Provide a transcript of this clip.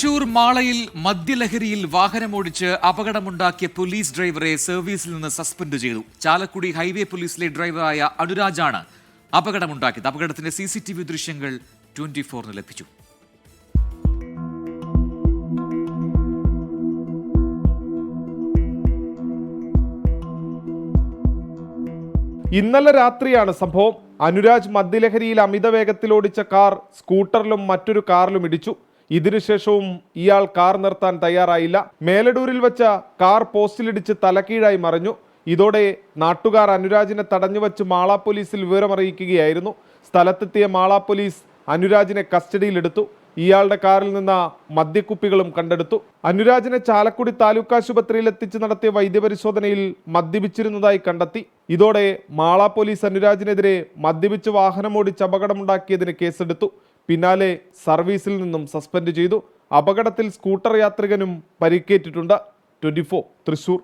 തൃശൂർ മാളയിൽ മദ്യലഹരിയിൽ വാഹനമോടിച്ച് അപകടമുണ്ടാക്കിയ പോലീസ് ഡ്രൈവറെ സർവീസിൽ നിന്ന് സസ്പെൻഡ് ചെയ്തു. ചാലക്കുടി ഹൈവേ പോലീസിലെ ഡ്രൈവറായ അനുരാജാണ് അപകടമുണ്ടാക്കിയത്. അപകടത്തിന്റെ CCTV ദൃശ്യങ്ങൾ 24 ലഭിച്ചു. ഇന്നലെ രാത്രിയാണ് സംഭവം. അനുരാജ് മദ്യലഹരിയിൽ അമിത വേഗത്തിൽ ഓടിച്ച കാർ സ്കൂട്ടറിലും മറ്റൊരു കാറിലും ഇടിച്ചു. ഇതിനുശേഷവും ഇയാൾ കാർ നിർത്താൻ തയ്യാറായില്ല. മേലടൂരിൽ വെച്ച കാർ പോസ്റ്റിലിടിച്ച് തലക്കീഴായി മറിഞ്ഞു. ഇതോടെ നാട്ടുകാർ അനുരാജിനെ തടഞ്ഞുവച്ച് മാള പോലീസിൽ വിവരമറിയിക്കുകയായിരുന്നു. സ്ഥലത്തെത്തിയ മാള പോലീസ് അനുരാജിനെ കസ്റ്റഡിയിലെടുത്തു. ഇയാളുടെ കാറിൽ നിന്ന് മദ്യക്കുപ്പികളും കണ്ടെടുത്തു. അനുരാജിനെ ചാലക്കുടി താലൂക്ക് ആശുപത്രിയിൽ എത്തിച്ച് നടത്തിയ വൈദ്യപരിശോധനയിൽ മദ്യപിച്ചിരുന്നതായി കണ്ടെത്തി. ഇതോടെ മാള പോലീസ് അനുരാജിനെതിരെ മദ്യപിച്ച് വാഹനമോടിച്ച് അപകടമുണ്ടാക്കിയതിന് കേസെടുത്തു. പിന്നാലെ സർവീസിൽ നിന്നും സസ്പെൻഡ് ചെയ്തു. അപകടത്തിൽ സ്കൂട്ടർ യാത്രികനും പരിക്കേറ്റിട്ടുണ്ട്. 24 തൃശൂർ.